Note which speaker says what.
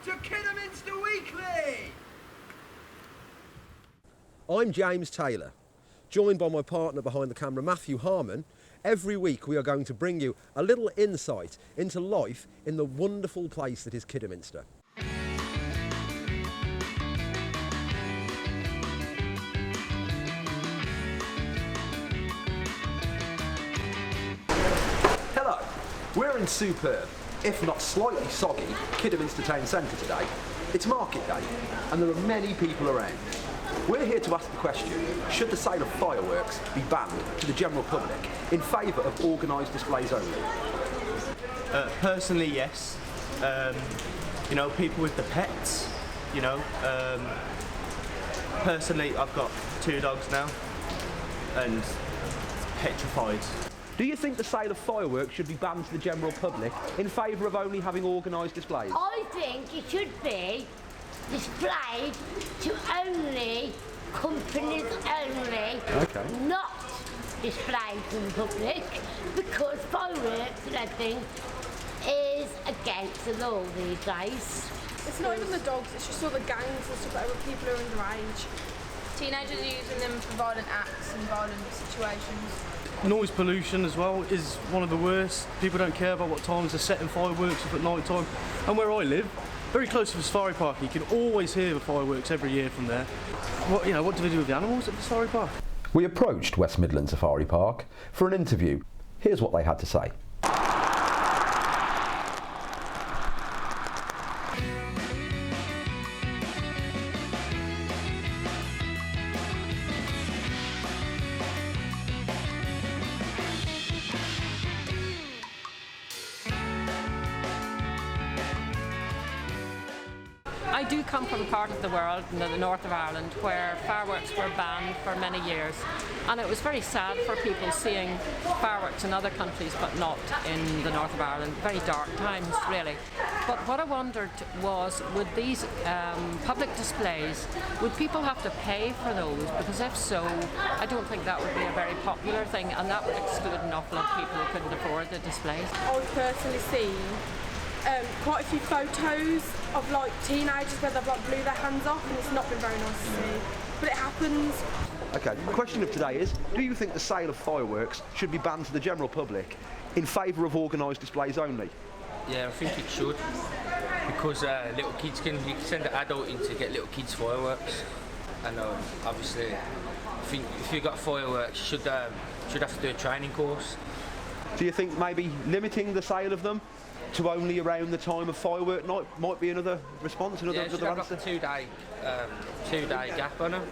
Speaker 1: to Kidderminster Weekly!
Speaker 2: I'm James Taylor, joined by my partner behind the camera, Matthew Harmon. Every week we are going to bring you a little insight into life in the wonderful place that is Kidderminster. Hello, we're in superb, if not slightly soggy, Kidderminster Town Centre today. It's market day and there are many people around. We're here to ask the question, should the sale of fireworks be banned to the general public in favour of organised displays only?
Speaker 3: Personally, yes. You know, people with the pets, you know. Personally, I've got 2 dogs now and petrified.
Speaker 2: Do you think the sale of fireworks should be banned to the general public in favour of only having organised displays?
Speaker 4: I think it should be displayed to only companies only, not displayed to the public, because fireworks and everything is against the law these days.
Speaker 5: It's not even the dogs, it's just all the gangs and stuff like that, people who are underage. Teenagers are using them for violent acts and violent situations.
Speaker 6: Noise pollution as well is one of the worst. People don't care about what times they're setting fireworks up at night time. And where I live, very close to the safari park, you can always hear the fireworks every year from there. What do they do with the animals at the safari park?
Speaker 2: We approached West Midlands Safari Park for an interview. Here's what they had to say.
Speaker 7: I do come from a part of the world, in the north of Ireland, where fireworks were banned for many years, and it was very sad for people seeing fireworks in other countries but not in the north of Ireland. Very dark times, really. But what I wondered was, would these public displays, would people have to pay for those? Because if so, I don't think that would be a very popular thing, and that would exclude an awful lot of people who couldn't afford the displays.
Speaker 5: I've personally seen quite a few photos of like teenagers where they've like blew their hands off, and it's not been very nice to see. But it happens.
Speaker 2: Okay, the question of today is, do you think the sale of fireworks should be banned to the general public in favour of organised displays only?
Speaker 8: Yeah, I think it should, because little kids you can send an adult in to get little kids fireworks, and obviously I think if you've got fireworks you should have to do a training course.
Speaker 2: Do you think maybe limiting the sale of them to only around the time of firework night might be another response, another answer?
Speaker 8: Like a 2-day gap on them.